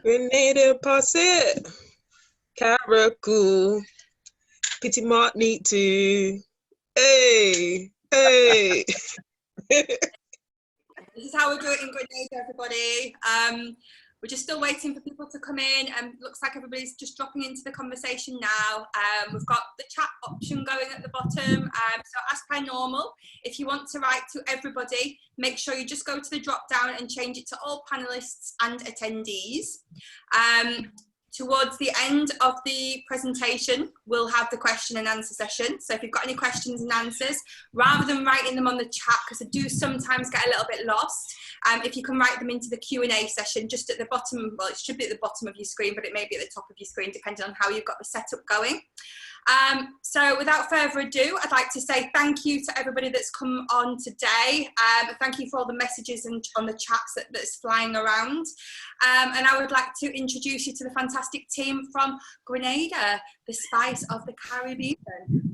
Grenada, passe, Caracou, Petit Martinique too. Hey, hey. This is how we do it in Grenada, everybody. We're just still waiting for people to come in, and looks like everybody's just dropping into the conversation now. We've got the chat option going at the bottom. So as per normal, if you want to write to everybody, make sure you just go to the drop down and change it to all panelists and attendees. Towards the end of the presentation, we'll have the question and answer session. So if you've got any questions and answers, rather than writing them on the chat, because I do sometimes get a little bit lost, if you can write them into the Q&A session just at the bottom, well, it should be at the bottom of your screen, but it may be at the top of your screen, depending on how you've got the setup going. So without further ado, I'd like to say thank you to everybody that's come on today. Thank you for all the messages and on the chats that's flying around. And I would like to introduce you to the fantastic team from Grenada, the spice of the Caribbean.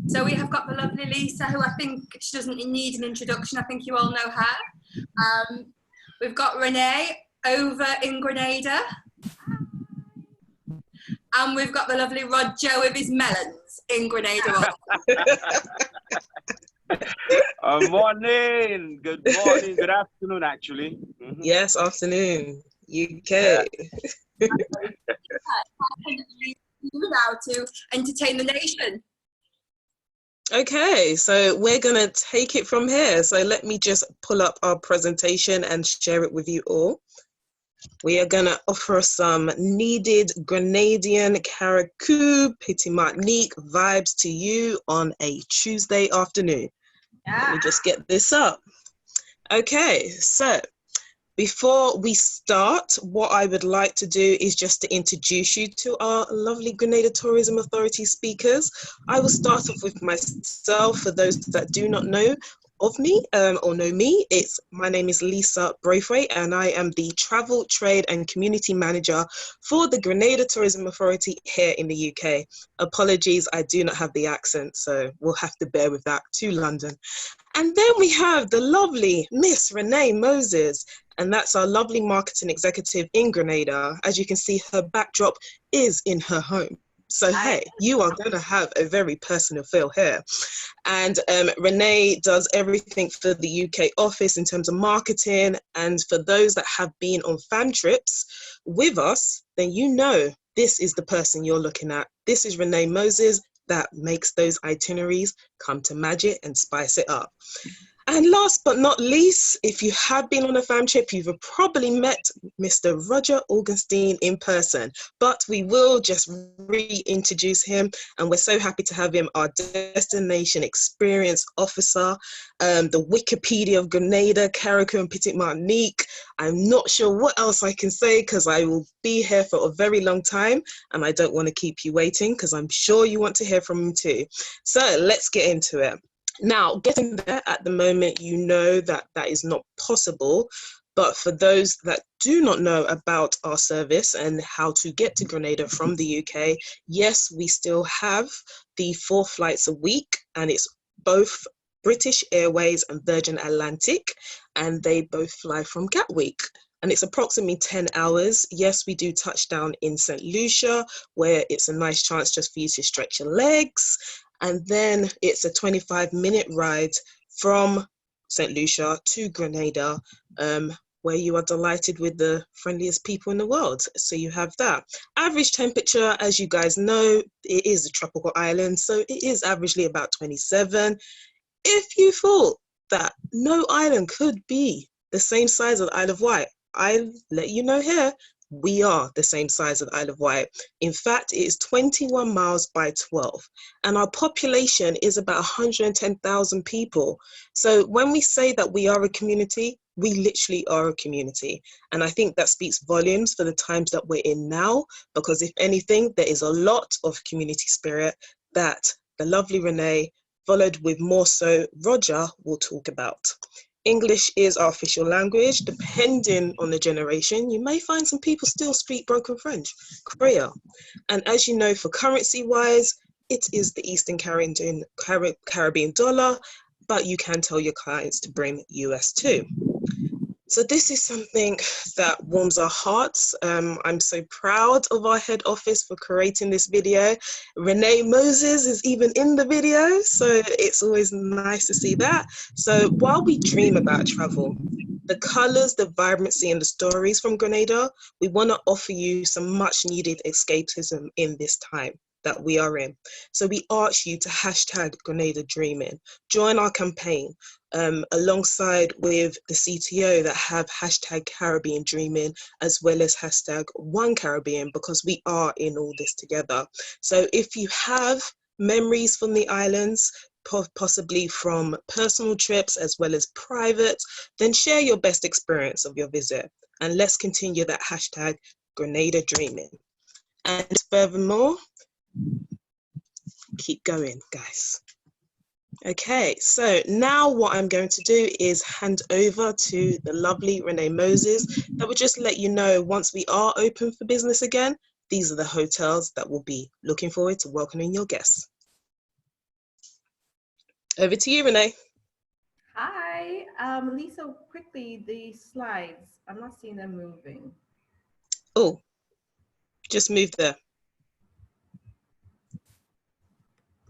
So we have got the lovely Lisa, who I think she doesn't need an introduction. I think you all know her. We've got Renee over in Grenada. And we've got the lovely Roger with his melons in Grenada. Morning, good morning, good afternoon, actually. Yes, afternoon, UK. Yeah. Now to entertain the nation. Okay, so we're gonna take it from here. So let me just pull up our presentation and share it with you all. We are gonna offer some needed Grenadian Caracou Petit Martinique vibes to you on a Tuesday afternoon. Yeah. Let me just get this up. Okay, so before we start, what I would like to do is just to introduce you to our lovely Grenada Tourism Authority speakers. I will start off with myself. For those that do not know of me or know me, my name is Lisa Braithwaite, and I am the Travel, Trade and Community Manager for the Grenada Tourism Authority here in the UK. Apologies, I do not have the accent, so we'll have to bear with that to London. And then we have the lovely Miss Renee Moses, and that's our lovely marketing executive in Grenada. As you can see, her backdrop is in her home. So, hey, you are going to have a very personal feel here. And Renee does everything for the UK office in terms of marketing. And for those that have been on fam trips with us, then you know this is the person you're looking at. This is Renee Moses that makes those itineraries come to magic and spice it up. And last but not least, if you have been on a fam trip, you've probably met Mr. Roger Augustine in person, but we will just reintroduce him, and we're so happy to have him, our Destination Experience Officer, the Wikipedia of Grenada, Caracou and Petit Martinique. I'm not sure what else I can say because I will be here for a very long time, and I don't want to keep you waiting because I'm sure you want to hear from him too. So let's get into it. Now, getting there at the moment, you know that that is not possible. But for those that do not know about our service and how to get to Grenada from the UK, yes, we still have the 4 flights a week, and it's both British Airways and Virgin Atlantic, and they both fly from Gatwick. And it's approximately 10 hours. Yes, we do touch down in St. Lucia, where it's a nice chance just for you to stretch your legs. And then it's a 25-minute ride from St. Lucia to Grenada, where you are delighted with the friendliest people in the world. So you have that. Average temperature, as you guys know, it is a tropical island, so it is averagely about 27. If you thought that no island could be the same size as the Isle of Wight, I'll let you know here, we are the same size as the Isle of Wight. In fact, it is 21 miles by 12, and our population is about 110,000 people. So when we say that we are a community, we literally are a community. And I think that speaks volumes for the times that we're in now, because if anything, there is a lot of community spirit that the lovely Renee, followed with more so Roger, will talk about. English is our official language. Depending on the generation, you may find some people still speak broken French, Creole. And as you know, for currency-wise, it is the Eastern Caribbean dollar, but you can tell your clients to bring US too. So this is something that warms our hearts. I'm so proud of our head office for creating this video. Renee Moses is even in the video, so it's always nice to see that. So while we dream about travel, the colors, the vibrancy, and the stories from Grenada, we want to offer you some much needed escapism in this time that we are in. So we ask you to hashtag Grenada Dreaming. Join our campaign. Alongside with the CTO that have hashtag Caribbean Dreaming, as well as hashtag One Caribbean, because we are in all this together. So if you have memories from the islands, possibly from personal trips as well as private, then share your best experience of your visit. And let's continue that hashtag Grenada Dreaming. And furthermore, keep going, guys. Okay, so now what I'm going to do is hand over to the lovely Renee Moses that will just let you know once we are open for business again, these are the hotels that will be looking forward to welcoming your guests. Over to you, Renee. Hi, Lisa, quickly, the slides, I'm not seeing them moving. Oh, just move there.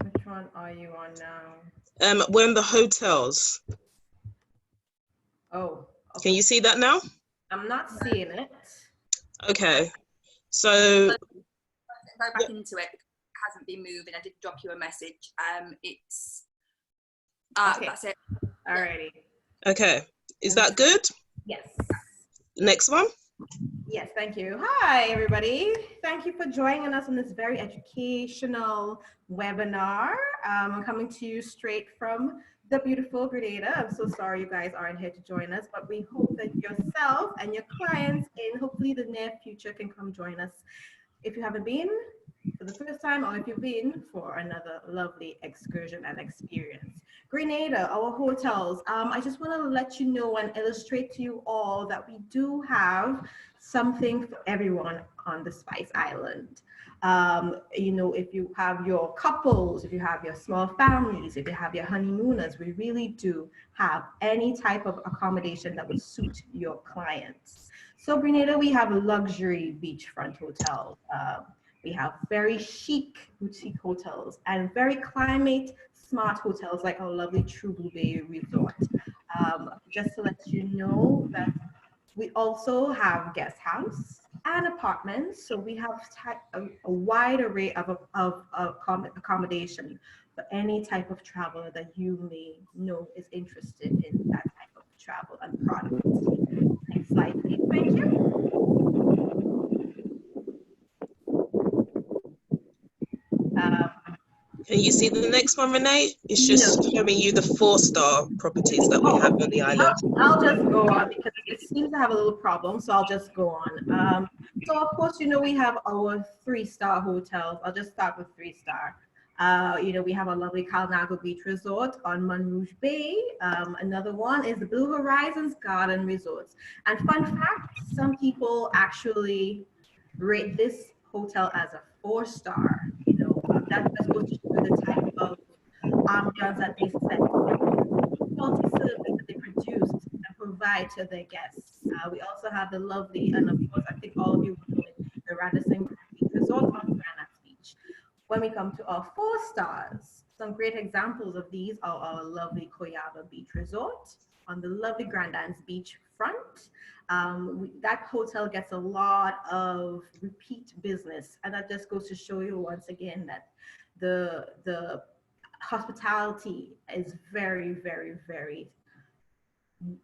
Which one are you on now? We're in the hotels. Oh, okay. Can you see that now? I'm not seeing it. Okay, so Go back into it. It hasn't been moving. I did drop you a message. It's Okay. That's it. Alrighty. okay, is that good? Yes. Next one. Yes, thank you. Hi, everybody. Thank you for joining us on this very educational webinar. I'm coming to you straight from the beautiful Grenada. I'm so sorry you guys aren't here to join us, but we hope that yourself and your clients in hopefully the near future can come join us. If you haven't been for the first time, or if you've been for another lovely excursion and experience. Grenada, our hotels. I just want to let you know and illustrate to you all that we do have something for everyone on the Spice Island. You know, if you have your couples, if you have your small families, if you have your honeymooners, we really do have any type of accommodation that would suit your clients. So Grenada, we have luxury beachfront hotels. We have very chic boutique hotels and very climate smart hotels like our lovely True Blue Bay Resort. Just to let you know that we also have guest house and apartments. So we have a wide array of accommodation for any type of traveler that you may know is interested in that type of travel and product. Next slide, please. Thank you. Can you see the next one, Renee? It's just showing you the 4-star properties that we have on the island. I'll just go on because it seems to have a little problem, so I'll just go on. So of course, you know, we have our 3-star hotels. I'll just start with 3-star. You know, we have a lovely Calnago Beach Resort on Monrouge Bay. Another one is the Blue Horizons Garden Resorts. And fun fact, some people actually rate this hotel as a 4-star. You know, that just goes to show the type of ambiance that they set, quality service that they produce and provide to their guests. We also have the lovely, and of course, I think all of you know it, the Radisson Beach Resort on Granite Beach. When we come to our 4 stars, some great examples of these are our lovely Coyaba Beach Resort on the lovely Grand Anse Beach front. That hotel gets a lot of repeat business, and that just goes to show you once again that the hospitality is very, very, very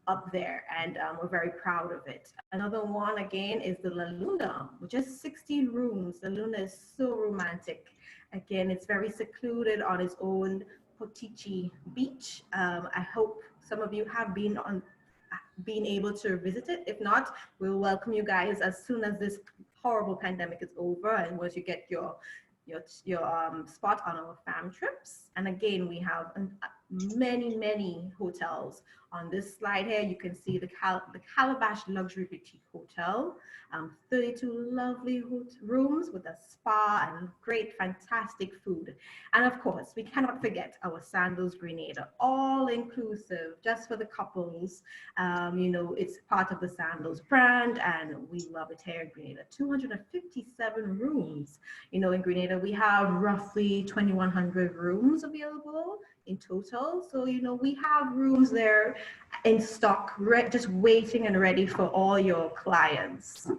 up there, and we're very proud of it. Another one again is the La Luna, which is 16 rooms. La Luna is so romantic. Again, it's very secluded on its own Potichi beach. I hope some of you have been able to visit it. If not, we'll welcome you guys as soon as this horrible pandemic is over and once you get your spot on our fam trips. And again, we have many hotels On this slide here, you can see the Calabash Luxury Boutique Hotel. 32 lovely rooms with a spa and great, fantastic food. And of course, we cannot forget our Sandals Grenada, all inclusive, just for the couples. You know, it's part of the Sandals brand, and we love it here in Grenada. 257 rooms. You know, in Grenada, we have roughly 2,100 rooms available in total. So, you know, we have rooms there in stock, just waiting and ready for all your clients.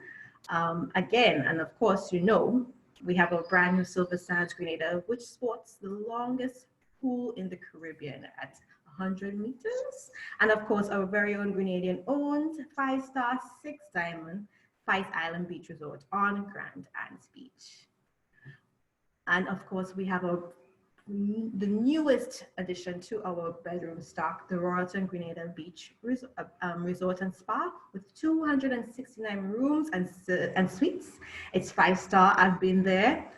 Again, and of course, you know, we have a brand new Silver Sands Grenada, which sports the longest pool in the Caribbean at 100 meters. And of course, our very own Grenadian owned 5-star 6-diamond Spice Island Beach Resort on Grand Anse Beach. And of course, we have the newest addition to our bedroom stock, the Royalton Grenada Beach Resort and Spa, with 269 rooms and suites. It's 5-star. I've been there.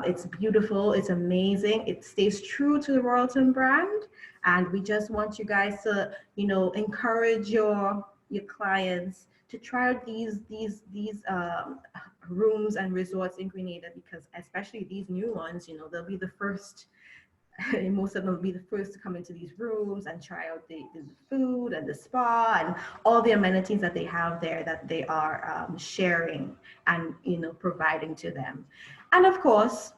It's beautiful. It's amazing. It stays true to the Royalton brand, and we just want you guys to, you know, encourage your clients to try out these rooms and resorts in Grenada, because especially these new ones, you know, they'll be the first. Most of them will be the first to come into these rooms and try out the food and the spa and all the amenities that they have there that they are sharing and, you know, providing to them. And of course,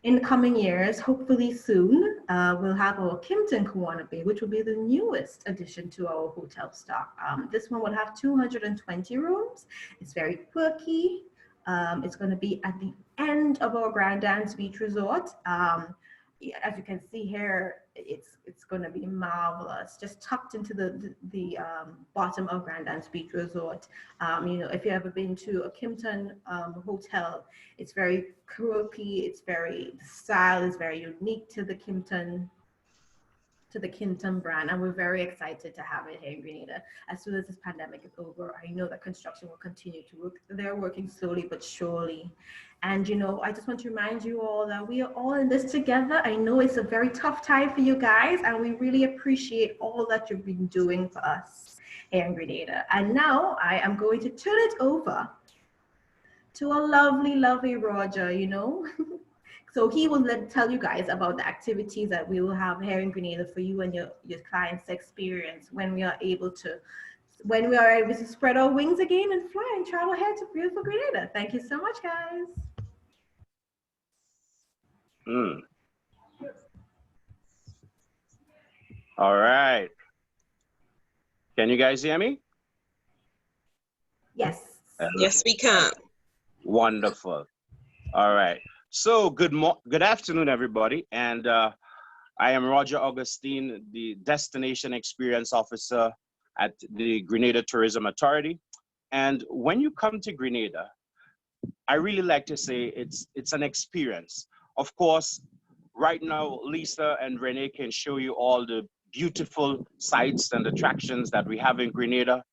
in the coming years, hopefully soon, we'll have our Kimpton Kawana Bay, which will be the newest addition to our hotel stock. This one will have 220 rooms. It's very quirky. It's going to be at the end of our Grand Anse Beach Resort. As you can see here, it's going to be marvelous, just tucked into the bottom of Grand Anse Beach Resort. You know, if you've ever been to a Kimpton hotel, it's very quirky. The style is very unique to the Kimpton brand, and we're very excited to have it here in Grenada. As soon as this pandemic is over, I know that construction will continue to work. They're working slowly but surely. And, you know, I just want to remind you all that we are all in this together. I know it's a very tough time for you guys, and we really appreciate all that you've been doing for us here in Grenada. And now I am going to turn it over to a lovely, lovely Roger, you know. So he will tell you guys about the activities that we will have here in Grenada for you and your clients' experience when we are able to spread our wings again and fly and travel here to beautiful Grenada. Thank you so much, guys. All right. Can you guys hear me? Yes. Yes, we can. Wonderful. All right. So good afternoon, everybody. And I am Roger Augustine, the Destination Experience Officer at the Grenada Tourism Authority. And when you come to Grenada, I really like to say it's an experience. Of course, right now, Lisa and Renee can show you all the beautiful sights and attractions that we have in Grenada.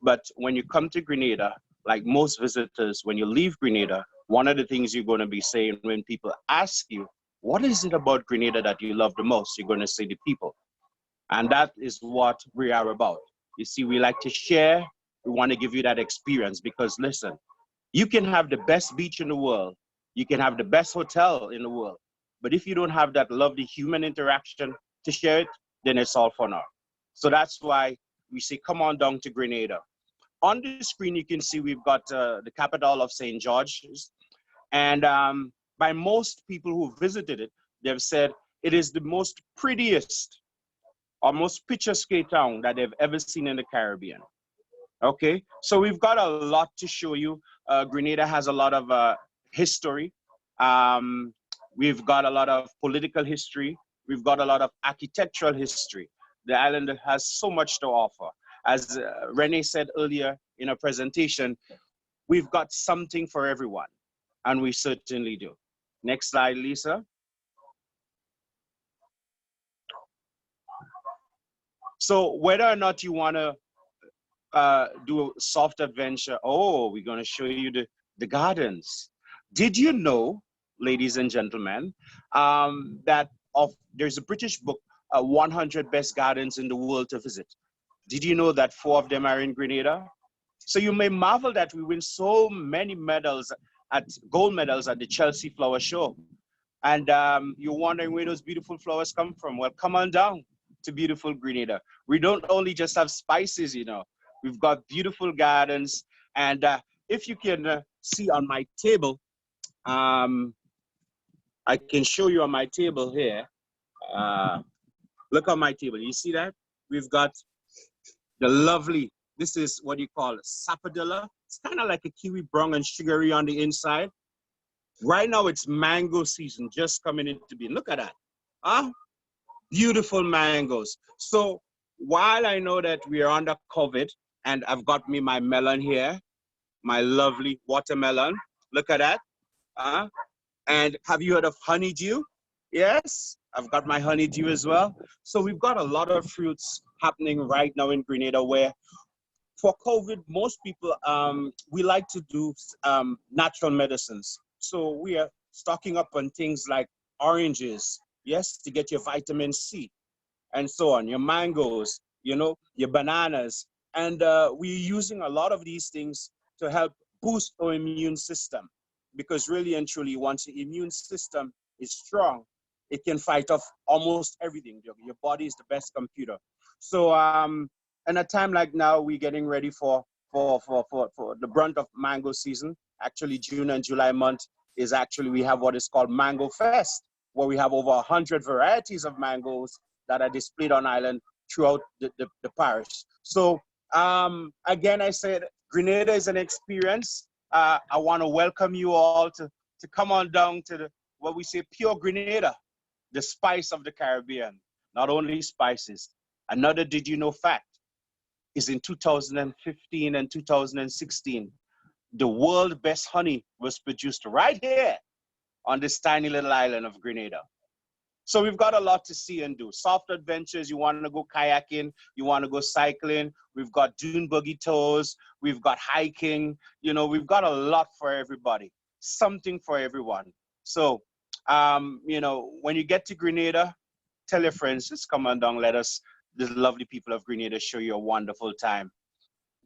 But when you come to Grenada, like most visitors, when you leave Grenada, one of the things you're going to be saying when people ask you, what is it about Grenada that you love the most? You're going to say the people. And that is what we are about. You see, we like to share. We want to give you that experience because, listen, you can have the best beach in the world. You can have the best hotel in the world. But if you don't have that lovely human interaction to share it, then it's all for naught. So that's why we say, come on down to Grenada. On the screen, you can see we've got the capital of St. George's. And by most people who visited it, they've said it is the most prettiest or most picturesque town that they've ever seen in the Caribbean. Okay, so we've got a lot to show you. Grenada has a lot of history. We've got a lot of political history. We've got a lot of architectural history. The island has so much to offer. As Renee said earlier in her presentation, we've got something for everyone, and we certainly do. Next slide, Lisa. So whether or not you want to do a soft adventure, we're going to show you the gardens. Did you know, ladies and gentlemen, that there's a British book, 100 Best Gardens in the World to Visit. Did you know that 4 of them are in Grenada? So you may marvel that we win so many medals, gold medals at the Chelsea Flower Show. And you're wondering where those beautiful flowers come from. Well, come on down to beautiful Grenada. We don't only just have spices, you know, we've got beautiful gardens. And if you can see on my table, I can show you on my table here. Look on my table. You see that? We've got the lovely, this is what you call sapodilla. It's kind of like a kiwi, brown and sugary on the inside. Right now it's mango season, just coming into being. Look at that. Huh? Beautiful mangoes. So while I know that we are under COVID, and I've got me my melon here, my lovely watermelon. Look at that. And have you heard of honeydew? Yes, I've got my honeydew as well. So we've got a lot of fruits happening right now in Grenada where for COVID, most people, we like to do natural medicines. So we are stocking up on things like oranges, yes, to get your vitamin C and so on, your mangoes, you know, your bananas. And we're using a lot of these things to help boost our immune system. Because really and truly, once your immune system is strong, it can fight off almost everything. Your body is the best computer. So in a time like now, we're getting ready for the brunt of mango season. Actually, June and July month is actually, we have what is called Mango Fest, where we have over 100 varieties of mangoes that are displayed on island throughout the parish. So again, I said, Grenada is an experience. I want to welcome you all to come on down to what we say pure Grenada, the spice of the Caribbean. Not only spices. Another did you know fact is in 2015 and 2016, the world's best honey was produced right here on this tiny little island of Grenada. So we've got a lot to see and do. Soft adventures, you want to go kayaking, you want to go cycling. We've got dune buggy tours, we've got hiking, you know, we've got a lot for everybody, something for everyone. So, you know, when you get to Grenada, tell your friends, just come on down, let us, the lovely people of Grenada, show you a wonderful time,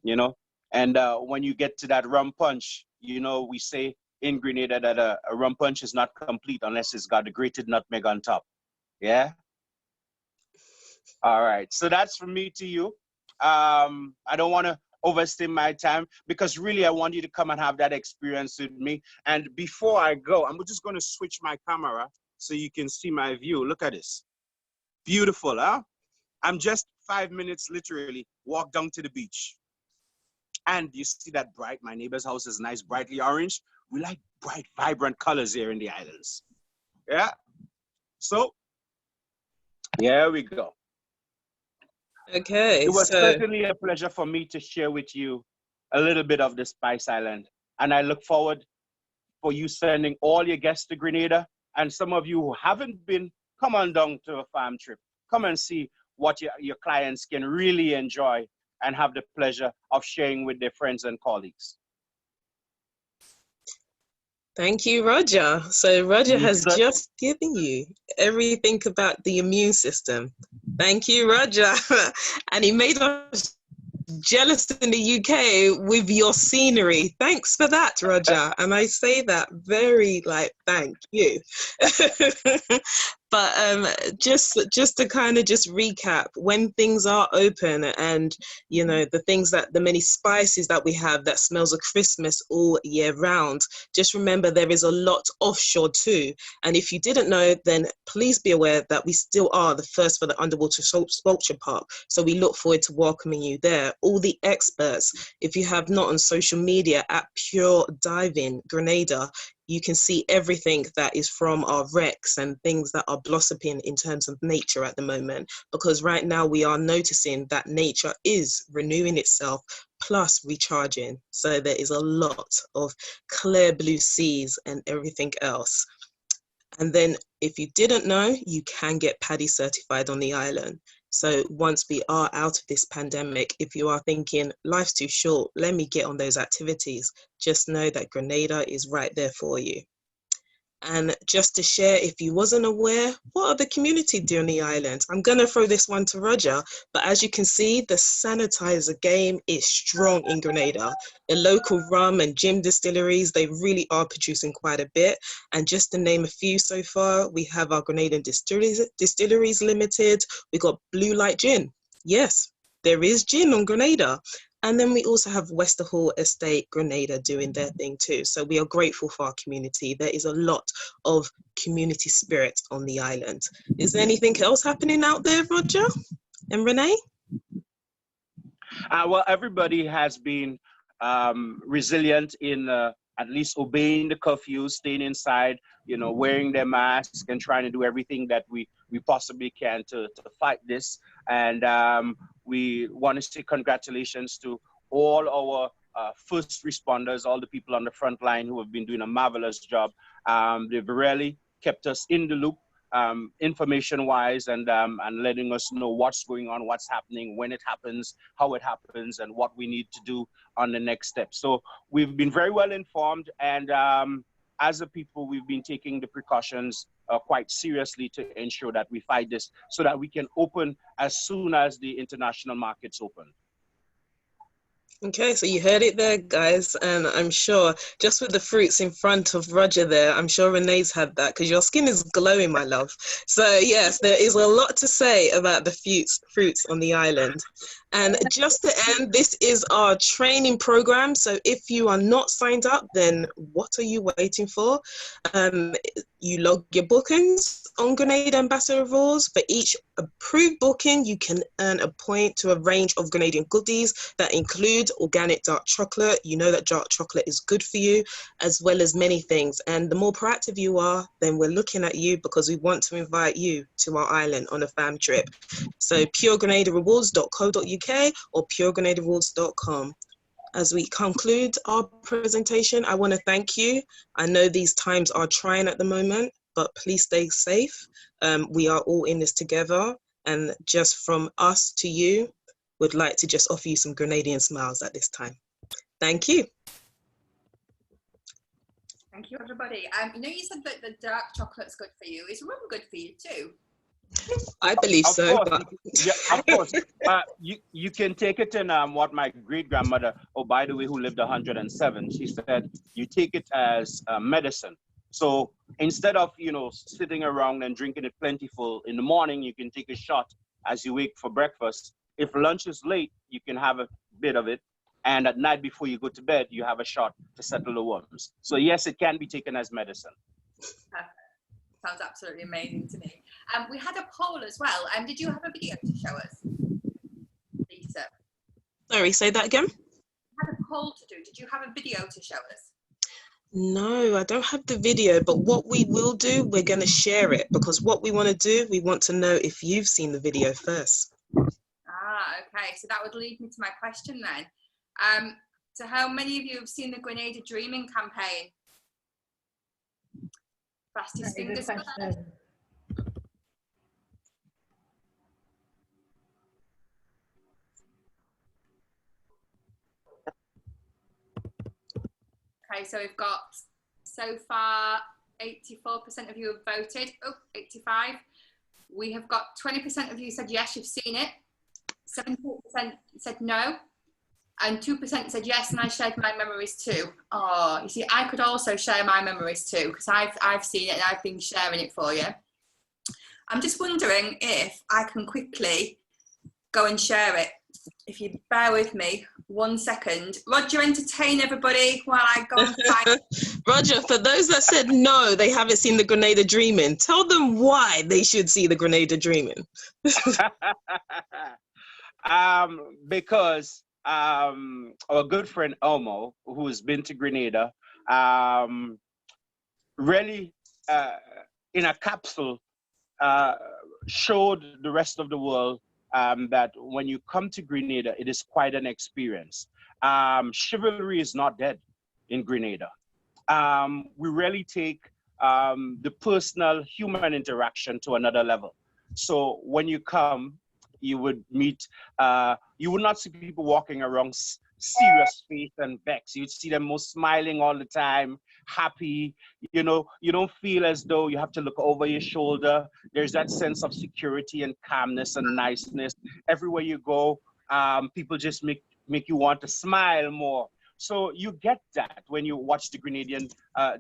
you know. And when you get to that rum punch, you know, we say in Grenada that a rum punch is not complete unless it's got a grated nutmeg on top. Yeah? All right. So that's from me to you. I don't want to overstay my time because really I want you to come and have that experience with me. And before I go, I'm just going to switch my camera so you can see my view. Look at this. Beautiful, huh? I'm just 5 minutes literally walk down to the beach. And you see that bright, my neighbor's house is nice, brightly orange. We like bright, vibrant colors here in the islands. Yeah. So, here we go. Okay. It was certainly a pleasure for me to share with you a little bit of the Spice Island. And I look forward for you sending all your guests to Grenada. And some of you who haven't been, come on down to a farm trip. Come and see what your clients can really enjoy and have the pleasure of sharing with their friends and colleagues. Thank you, Roger. So Roger has just given you everything about the immune system. Thank you, Roger. And he made us jealous in the UK with your scenery. Thanks for that, Roger. And I say that very thank you. But just to kind of just recap, when things are open and, you know, the many spices that we have that smells of Christmas all year round, just remember there is a lot offshore too. And if you didn't know, then please be aware that we still are the first for the underwater sculpture park. So we look forward to welcoming you there. All the experts, if you have not on social media at Pure Diving Grenada, you can see everything that is from our wrecks and things that are blossoming in terms of nature at the moment, because right now we are noticing that nature is renewing itself plus recharging. So there is a lot of clear blue seas and everything else. And then if you didn't know, you can get PADI certified on the island. So once we are out of this pandemic, if you are thinking life's too short, let me get on those activities, just know that Grenada is right there for you. And just to share, if you wasn't aware, what are the community doing on the island? I'm going to throw this one to Roger, but as you can see, the sanitizer game is strong in Grenada. The local rum and gin distilleries, they really are producing quite a bit. And just to name a few so far, we have our Grenadian Distilleries Limited. We got Blue Light Gin. Yes, there is gin on Grenada. And then we also have Westerhall Estate Grenada doing their thing too. So we are grateful for our community. There is a lot of community spirit on the island. Is there anything else happening out there, Roger and Renee? Well, everybody has been resilient in at least obeying the curfew, staying inside, wearing their masks and trying to do everything that we possibly can to fight this. And we want to say congratulations to all our first responders, all the people on the front line who have been doing a marvelous job. They've really kept us in the loop, information-wise, and letting us know what's going on, what's happening, when it happens, how it happens, and what we need to do on the next step. So we've been very well informed, and as a people, we've been taking the precautions quite seriously to ensure that we fight this so that we can open as soon as the international markets open. Okay, so you heard it there, guys, and I'm sure just with the fruits in front of Roger there, I'm sure Renee's had that because your skin is glowing, my love. So yes, there is a lot to say about the fruits on the island. And just to end, this is our training program. So if you are not signed up, then what are you waiting for? You log your bookings on Grenada Ambassador Rules. For each approved booking, you can earn a point to a range of Grenadian goodies that include organic dark chocolate. You know that dark chocolate is good for you, as well as many things. And the more proactive you are, then we're looking at you because we want to invite you to our island on a fam trip. So puregrenadarewards.co.uk or puregrenadarewards.com. As we conclude our presentation, I want to thank you. I know these times are trying at the moment, but please stay safe. We are all in this together, and just from us to you, would like to just offer you some Grenadian smiles at this time. Thank you. Thank you, everybody. You said that the dark chocolate's good for you. Is rum good for you too? I believe of so. Course. But... Yeah, of course. You can take it in what my great-grandmother, oh, by the way, who lived 107, she said, you take it as medicine. So instead of, sitting around and drinking it plentiful in the morning, you can take a shot as you wake for breakfast. If lunch is late, you can have a bit of it. And at night before you go to bed, you have a shot to settle the worms. So yes, it can be taken as medicine. Perfect. Sounds absolutely amazing to me. We had a poll as well. Did you have a video to show us, Lisa? Sorry, say that again? We had a poll to do. Did you have a video to show us? No, I don't have the video, but what we will do, we're going to share it because what we want to do, we want to know if you've seen the video first. Okay. So that would lead me to my question then. So how many of you have seen the Grenada Dreaming campaign? Fastest fingers first. Okay, so we've got so far 84% of you have voted. Oh, 85. We have got 20% of you said yes, you've seen it. 70% said no. And 2% said yes, and I shared my memories too. Oh, you see, I could also share my memories too, because I've seen it and I've been sharing it for you. I'm just wondering if I can quickly go and share it. If you bear with me 1 second. Roger, entertain everybody while I go and find... Roger, for those that said no, they haven't seen the Grenada Dreaming, tell them why they should see the Grenada Dreaming. Because our good friend Elmo, who has been to Grenada, really in a capsule showed the rest of the world that when you come to Grenada, it is quite an experience. Chivalry is not dead in Grenada. We really take the personal human interaction to another level. So when you come, you would meet, you would not see people walking around serious face and vex. You'd see them most smiling all the time, happy. You know, you don't feel as though you have to look over your shoulder. There's that sense of security and calmness and niceness. Everywhere you go, people just make you want to smile more. So you get that when you watch the Grenadian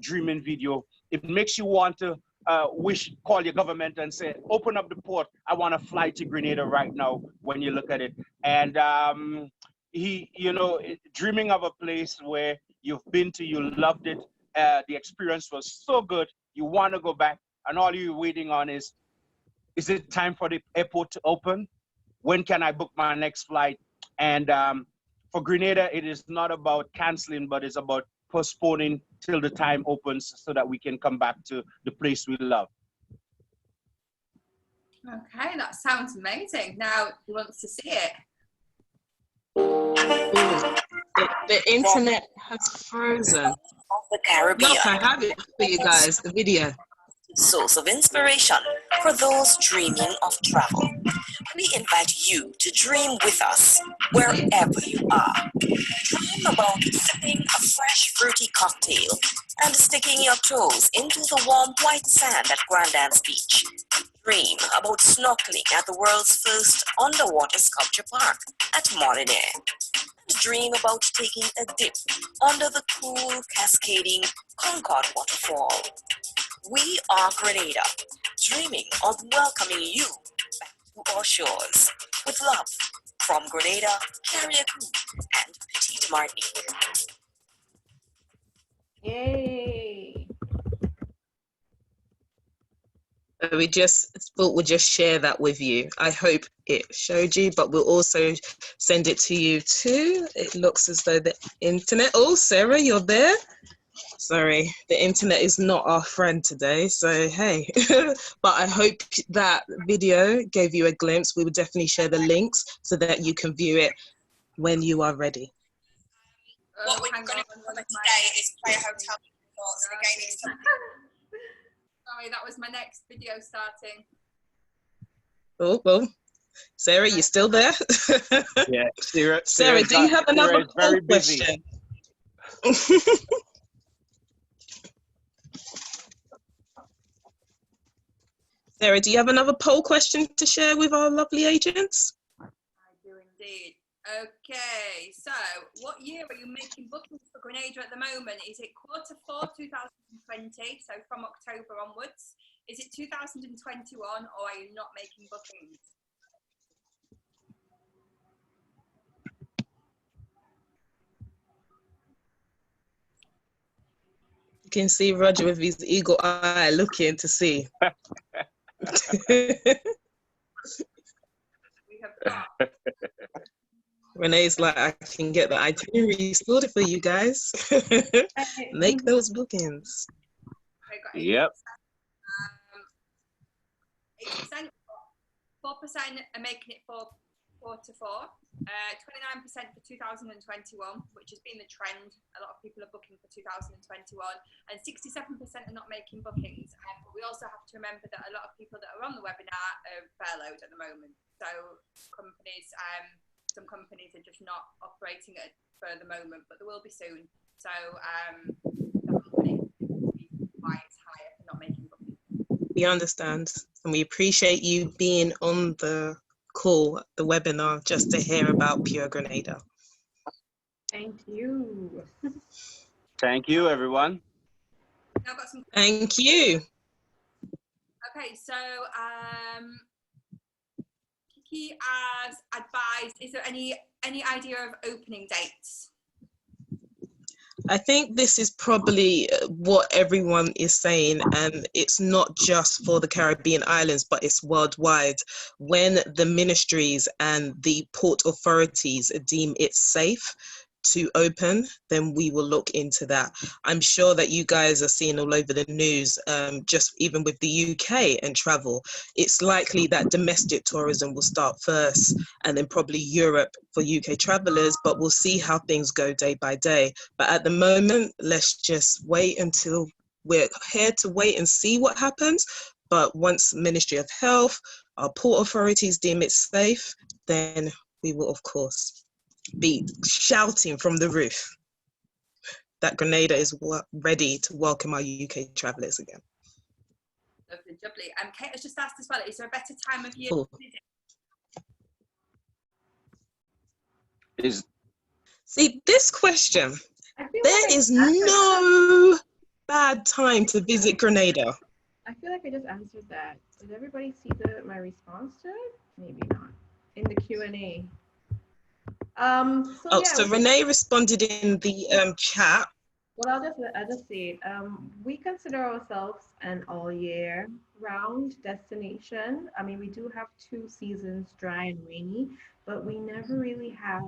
Dreaming video. It makes you want to call your government and say, open up the port. I want to fly to Grenada right now when you look at it. And dreaming of a place where you've been to, you loved it. The experience was so good. You want to go back. And all you're waiting on is it time for the airport to open? When can I book my next flight? And for Grenada, it is not about canceling, but it's about postponing till the time opens so that we can come back to the place we love. Okay, that sounds amazing. Now, who wants to see it? The internet has frozen. Of the Caribbean. Look, I have it for you guys, the video. Source of inspiration for those dreaming of travel. We invite you to dream with us wherever you are. Dream about sipping a fresh fruity cocktail and sticking your toes into the warm white sand at Grandad's Beach. Dream about snorkeling at the world's first underwater sculpture park at Molyneux. And dream about taking a dip under the cool, cascading Concord waterfall. We are Grenada, dreaming of welcoming you back to our shores. With love, from Grenada, Carriacou, and Petite Martinique. Yay! We just thought we'd just share that with you. I hope it showed you, but we'll also send it to you too. It looks as though the internet, oh, Sarah, you're there? Sorry, the internet is not our friend today, so hey. But I hope that video gave you a glimpse. We will definitely share the links so that you can view it when you are ready. What we're going to cover today is player hotel resorts. Again, it's sorry, that was my next video starting. Oh, well, Sarah, you still there? Yeah, Sarah, do you have another poll question? Sarah, do you have another poll question to share with our lovely agents? I do indeed. Okay, so what year are you making bookings for Grenada at the moment? Is it Q4 2020, so from October onwards? Is it 2021, or are you not making bookings? You can see Roger with his eagle eye looking to see. We have got. Renee's like, I can get the itinerary sorted for you guys. Make those bookings. Yep. 8%, 4% are making it for Q4, 29% for 2021, which has been the trend. A lot of people are booking for 2021, and 67% are not making bookings. But we also have to remember that a lot of people that are on the webinar are furloughed at the moment. So companies, some companies are just not operating it for the moment, but there will be soon. So definitely why it's higher for not making bookings. We understand, and we appreciate you being on the call, the webinar, just to hear about Pure Grenada. Thank you. Thank you, everyone. Now I've got some. Thank you. Okay, so Kiki has advised, is there any idea of opening dates? I think this is probably what everyone is saying, and it's not just for the Caribbean islands, but it's worldwide. When the ministries and the port authorities deem it safe to open, then we will look into that. I'm sure that you guys are seeing all over the news, just even with the UK and travel, it's likely that domestic tourism will start first, and then probably Europe for UK travelers, but we'll see how things go day by day. But at the moment, let's just wait until we're here to wait and see what happens. But once Ministry of Health our port authorities deem it safe, then we will, of course, be shouting from the roof that Grenada is ready to welcome our UK travellers again. Lovely, lovely. Kate has just asked as well, is there a better time of year Cool. to visit? See, this question, I feel there like is no bad time to visit Grenada. I feel like I just answered that. Did everybody see my response to it? Maybe not. In the Q&A. So Renee responded in the chat. Well, I'll just say it. We consider ourselves an all year round destination. I mean, we do have 2 seasons, dry and rainy, but we never really have,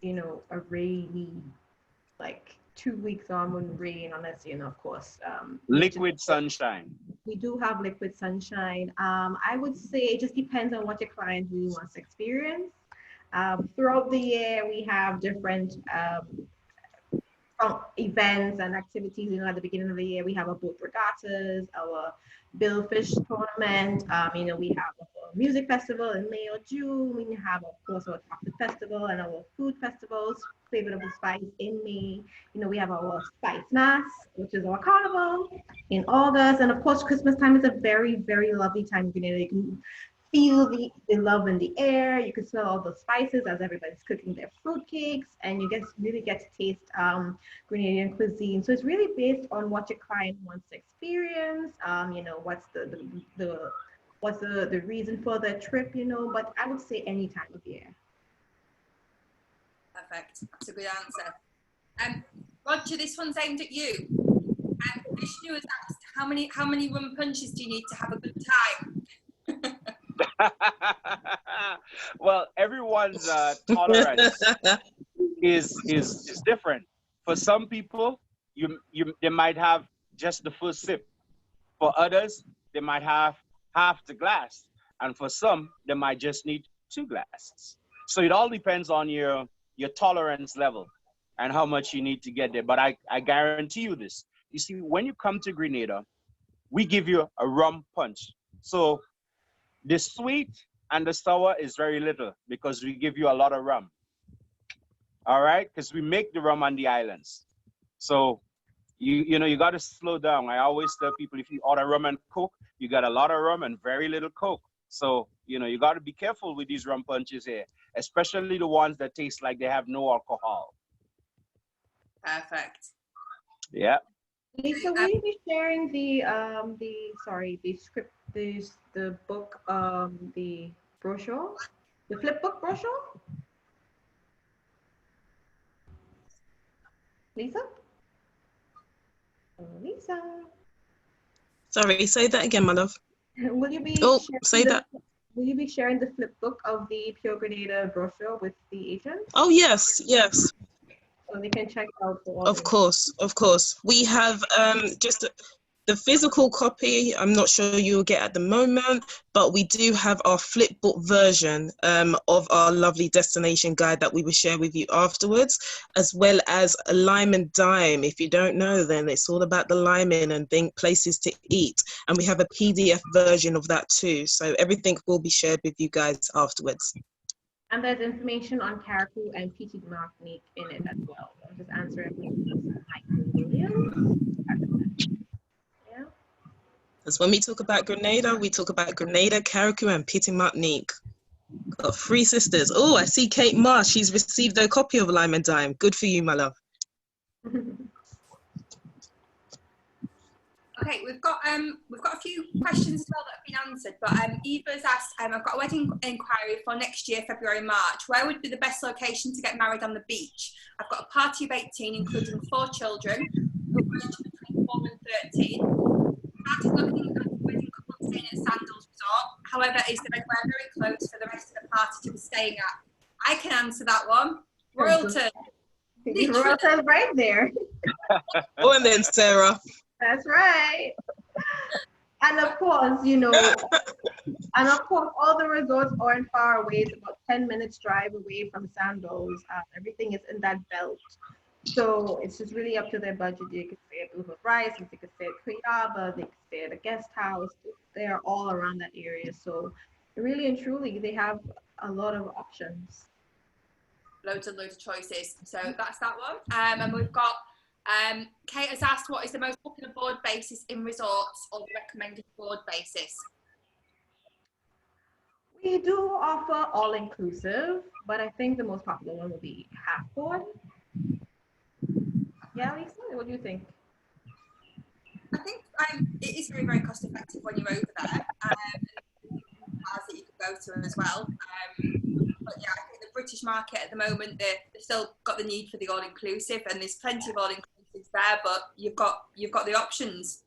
you know, a rainy, like 2 weeks on when rain, unless, you know, of course. Liquid sunshine. We do have liquid sunshine. I would say it just depends on what your client really wants to experience. Throughout the year, we have different events and activities. You know, at the beginning of the year, we have our boat regattas, our billfish tournament. You know, we have a music festival in May or June. We have, of course, our chocolate festival and our food festivals, Flavor of the Spice in May. You know, we have our Spice Mass, which is our carnival in August. And of course, Christmas time is a very, very lovely time. You know, you can feel the love in the air. You can smell all the spices as everybody's cooking their fruit cakes, and you really get to taste Grenadian cuisine. So it's really based on what your client wants to experience. You know, what's the reason for the trip, you know, but I would say any time of year. Perfect. That's a good answer. Roger, this one's aimed at you. Vishnu has asked, how many rum punches do you need to have a good time? Well, everyone's tolerance is different. For some people, they might have just the first sip. For others, they might have half the glass, and for some, they might just need 2 glasses. So it all depends on your tolerance level and how much you need to get there. But I guarantee you this. You see, when you come to Grenada, we give you a rum punch. So the sweet and the sour is very little because we give you a lot of rum. All right? Because we make the rum on the islands. So, you know, you got to slow down. I always tell people, if you order rum and Coke, you got a lot of rum and very little Coke. So, you know, you got to be careful with these rum punches here, especially the ones that taste like they have no alcohol. Perfect. Yeah. Lisa, will you be sharing the script, the book, the brochure, the flip book brochure? Lisa? Oh, Lisa. Sorry, say that again, my love. Will you be Will you be sharing the flip book of the Pure Grenada brochure with the agents? Oh, yes. So they can check out the Of course. We have just the physical copy. I'm not sure you'll get at the moment, but we do have our flipbook version of our lovely destination guide that we will share with you afterwards, as well as a lime and dime. If you don't know, then it's all about the liming and places to eat. And we have a PDF version of that too. So everything will be shared with you guys afterwards. And there's information on Caribou and Petit Martinique in it as well. I'm just answering Michael Williams. Yeah. Because when we talk about Grenada, we talk about Grenada, Caribou, and Petit Martinique. Got 3 sisters. Oh, I see Kate Marsh. She's received a copy of Lime and Dime. Good for you, my love. Okay, we've got a few questions as well that have been answered, but Eva's asked, I've got a wedding inquiry for next year, February, March. Where would be the best location to get married on the beach? I've got a party of 18, including 4 children, who are between 4 and 13. Started looking at the wedding couple staying at Sandals Resort. However, is the Redware very close for the rest of the party to be staying at? I can answer that one. Royalton. Royalton's right there. Go on then, Sarah. That's right. And of course, you know, all the resorts aren't far away. It's about 10 minutes drive away from Sandals. Everything is in that belt. So it's just really up to their budget. You could stay at Uber Bryce, you could stay at Cuyaba, they could stay at a guest house. They are all around that area. So really and truly, they have a lot of options. Loads and loads of choices. So that's that one. And we've got Kate has asked, what is the most popular board basis in resorts or the recommended board basis? We do offer all-inclusive, but I think the most popular one would be half board. Yeah, Lisa, what do you think? I think it is very, very cost effective when you're over there. Bars that you could go to as well. But yeah, I think the British market at the moment, they've still got the need for the all-inclusive, and there's plenty of all-inclusives there, but you've got the options.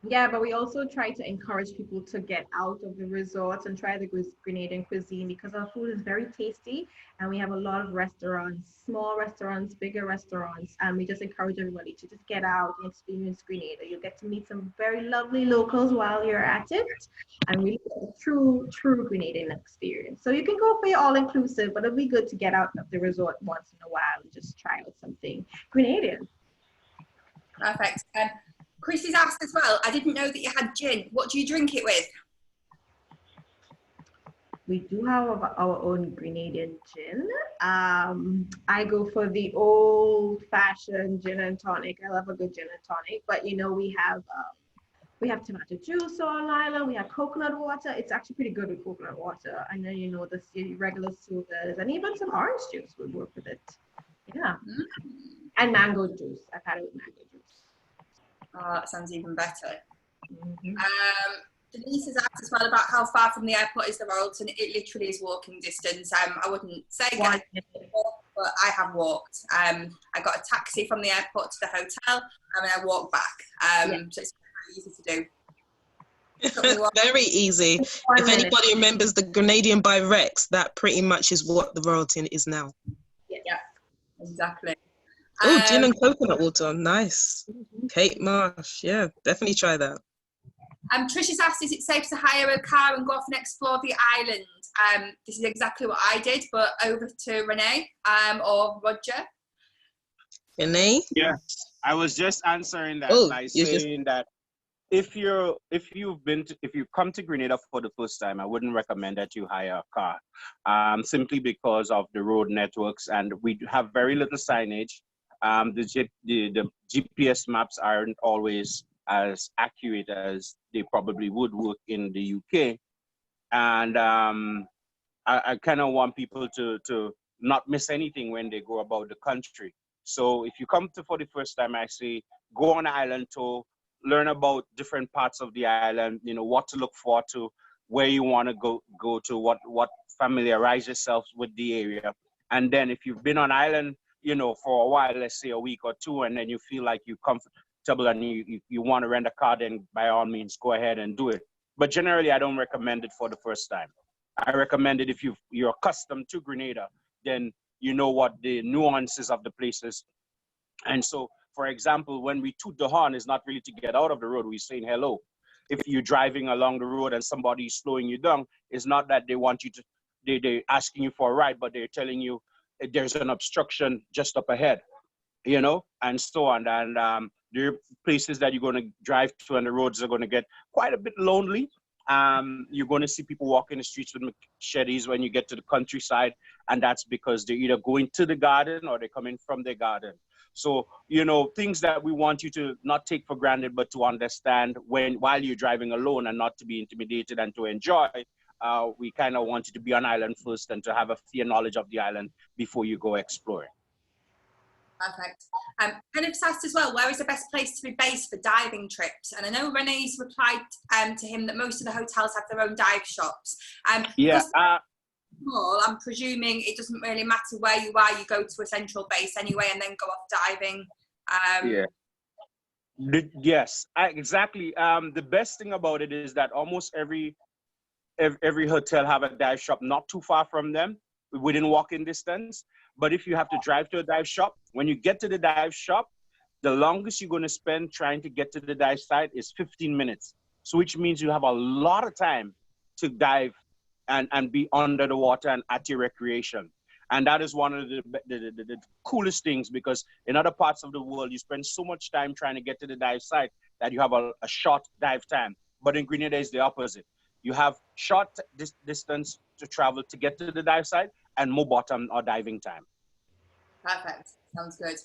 Yeah, but we also try to encourage people to get out of the resorts and try the Grenadian cuisine because our food is very tasty, and we have a lot of restaurants, small restaurants, bigger restaurants, and we just encourage everybody to just get out and experience Grenada. You'll get to meet some very lovely locals while you're at it, and really get a true Grenadian experience. So you can go for your all-inclusive, but it'll be good to get out of the resort once in a while and just try out something Grenadian. Perfect. Chris has asked as well, I didn't know that you had gin. What do you drink it with? We do have our own Grenadian gin. I go for the old-fashioned gin and tonic. I love a good gin and tonic, but you know, we have tomato juice on island. We have coconut water. It's actually pretty good with coconut water. And then, you know, the regular sodas and even some orange juice would work with it. Yeah. And mango juice. I've had it with mango juice. Oh, that sounds even better. Mm-hmm. Denise has asked as well about how far from the airport is the Royalton. It literally is walking distance. I wouldn't say get but I have walked. I got a taxi from the airport to the hotel, and I walked back. So it's very easy to do. Very easy. If anybody remembers the Grenadian by Rex, that pretty much is what the Royalton is now. Yeah, exactly. Oh, gin and coconut water, nice. Kate Marsh, yeah, definitely try that. Trisha's asked, is it safe to hire a car and go off and explore the island? This is exactly what I did, but over to Renee or Roger. Renee? Yeah, I was just answering that by saying that if you come to Grenada for the first time, I wouldn't recommend that you hire a car, simply because of the road networks, and we have very little signage. The GPS maps aren't always as accurate as they probably would work in the UK, and I kind of want people to not miss anything when they go about the country. So if you come to for the first time, I say go on an island tour, learn about different parts of the island, you know, what to look for, to where you want to go to, what familiarize yourself with the area. And then if you've been on island, you know, for a while, let's say a week or two, and then you feel like you're comfortable and you want to rent a car, then by all means, go ahead and do it. But generally, I don't recommend it for the first time. I recommend it if you're accustomed to Grenada, then you know what the nuances of the places. And so, for example, when we toot the horn, it's not really to get out of the road, we're saying hello. If you're driving along the road and somebody's slowing you down, it's not that they want you to, they're asking you for a ride, but they're telling you there's an obstruction just up ahead, you know, and so on. And there are places that you're going to drive to and the roads are going to get quite a bit lonely. You're going to see people walking the streets with machetes when you get to the countryside, and that's because they're either going to the garden or they're coming from their garden. So, you know, things that we want you to not take for granted, but to understand while you're driving alone, and not to be intimidated and to enjoy. We kind of want you to be on island first and to have a fair knowledge of the island before you go exploring. Perfect. Kenneth's asked as well, where is the best place to be based for diving trips? And I know Renee's replied to him that most of the hotels have their own dive shops. Yeah. I'm presuming it doesn't really matter where you are, you go to a central base anyway and then go off diving. Yes, exactly. The best thing about it is that almost every hotel have a dive shop not too far from them, within walking distance. But if you have to drive to a dive shop, when you get to the dive shop, the longest you're going to spend trying to get to the dive site is 15 minutes. So which means you have a lot of time to dive and be under the water and at your recreation. And that is one of the coolest things, because in other parts of the world, you spend so much time trying to get to the dive site that you have a short dive time. But in Grenada, it's the opposite. You have short distance to travel to get to the dive site and more bottom or diving time. Perfect. Sounds good.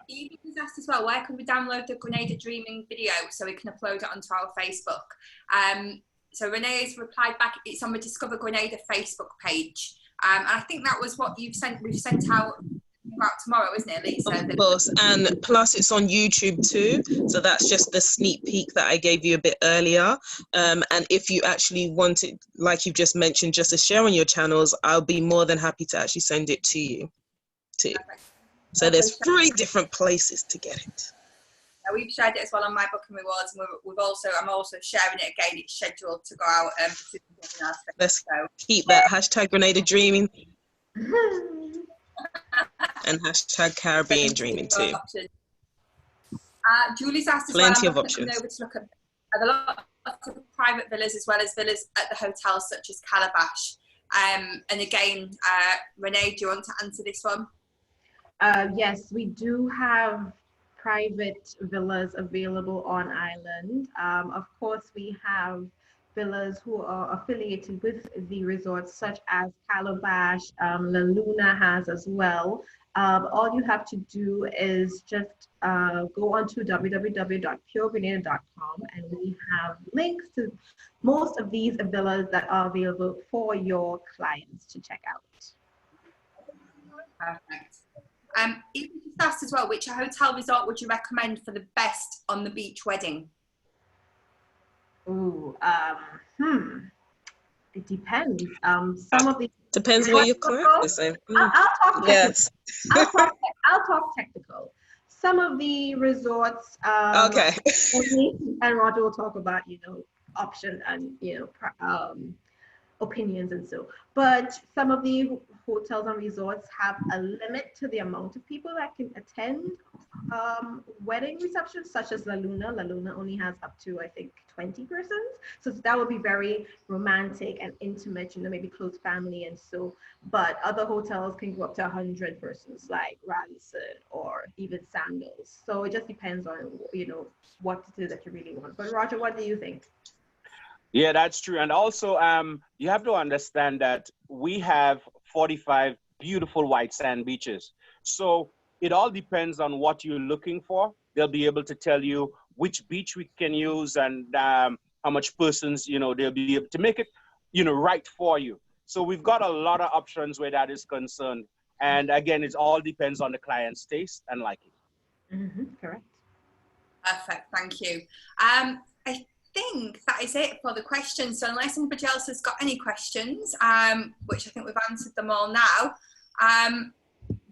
Evie was asked as well, where can we download the Grenada Dreaming video so we can upload it onto our Facebook? So Renee has replied back, it's on the Discover Grenada Facebook page. And I think that was what we've sent out about tomorrow, isn't it, Lisa? Of course, and plus it's on YouTube too. So that's just the sneak peek that I gave you a bit earlier. And if you actually want it, like you've just mentioned, just to share on your channels, I'll be more than happy to actually send it to you too. So there's 3 different places to get it. We've shared it as well on My Booking Rewards, and I'm also sharing it again. It's scheduled to go out. Let's keep that hashtag Grenada Dreaming and hashtag Caribbean Dreaming too. Julie's asked as Plenty well, of options. over to look at a lot of private villas as well as villas at the hotels such as Calabash. And again, Renee, do you want to answer this one? Yes, we do have private villas available on island. Of course, we have villas who are affiliated with the resorts, such as Calabash, La Luna has as well. All you have to do is just go onto www.puregrenada.com, and we have links to most of these villas that are available for your clients to check out. Perfect. Even just asked as well, which hotel resort would you recommend for the best on the beach wedding? Ooh, it depends. Some of the depends where your client is. I'll talk yes. I'll talk technical. Some of the resorts, okay, and Roger will talk about option and opinions and so. But some of the hotels and resorts have a limit to the amount of people that can attend wedding receptions, such as La Luna. La Luna only has up to, I think, 20 persons. So that would be very romantic and intimate, maybe close family and so. But other hotels can go up to 100 persons, like Radisson or even Sandals. So it just depends on, what it is that you really want. But Roger, what do you think? Yeah, that's true. And also, you have to understand that we have 45 beautiful white sand beaches. So it all depends on what you're looking for. They'll be able to tell you which beach we can use and how much persons, they'll be able to make it, right for you. So we've got a lot of options where that is concerned. And again, it all depends on the client's taste and liking. Mm-hmm, correct. Perfect, thank you. I think that is it for the questions. So unless anybody else has got any questions, which I think we've answered them all now,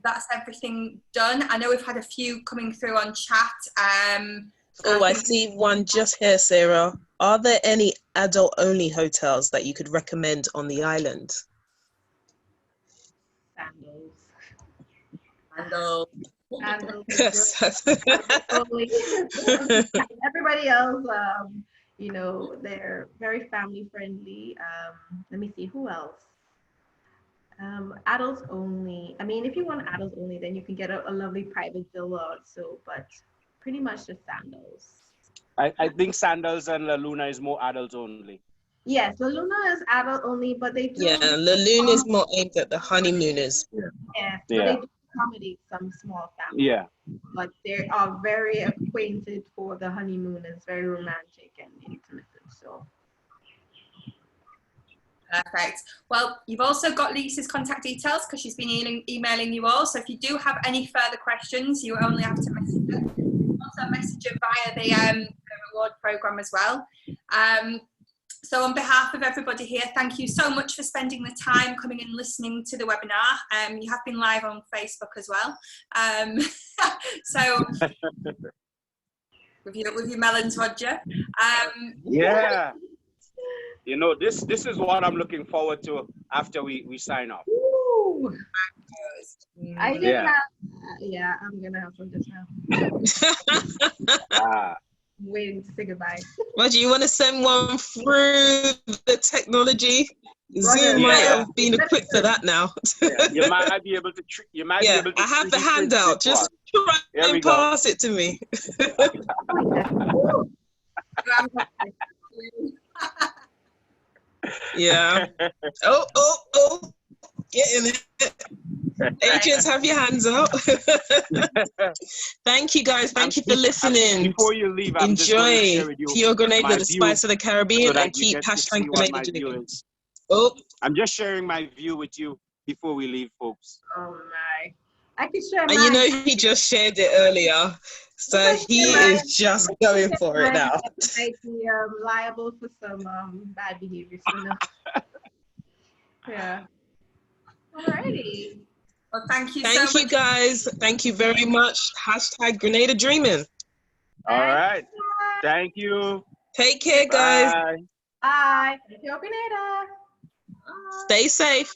that's everything done. I know we've had a few coming through on chat. I see one just here, Sarah. Are there any adult-only hotels that you could recommend on the island? Sandals. Everybody else, they're very family friendly. Let me see, who else? Adults only. I mean, if you want adults only, then you can get a lovely private villa also, but pretty much just Sandals. I think Sandals and La Luna is more adults only. Yes, La Luna is adult only, but they do. Yeah, La Luna is more aimed at the honeymooners. Yes, but they do accommodate some small families. Yeah. But they are very acquainted for the honeymoon. It's very romantic and intimate. So. Perfect. Well, you've also got Lisa's contact details because she's been emailing you all. So if you do have any further questions, you only have to message her. Also message her via the reward program as well. So on behalf of everybody here, thank you so much for spending the time coming and listening to the webinar. You have been live on Facebook as well. So with your melons, Roger. Yeah. This is what I'm looking forward to after we sign off. Ooh. I did have, I'm gonna have some just now. Waiting to say goodbye. Roger, you want to send one through the technology? Zoom Yeah. might have been equipped for that now. Yeah, you might be able to. You might be Yeah, able to. I have the 3D print handout. this Just one. try Here we and go. pass it to me. Yeah. Oh, get in it. Agents, have your hands out. Thank you, guys. Thank you for listening. Before you leave, I'm just going to Enjoy share with you Pure Grenada, my the view spice of the Caribbean, so that and you keep get to see hashtag what Grenada my view dreaming. is. Oh, I'm just sharing my view with you before we leave, folks. Oh my. I can share and you mine. know he just shared it earlier, so he is just going for it now. Might be liable for some bad behavior. So no. Yeah. Alrighty. Well, thank you so Thank you, much. guys. Thank you very much. Hashtag Grenada dreaming. All right. Thank you. Take care, guys. Bye. Bye. Yo, Grenada. Stay safe.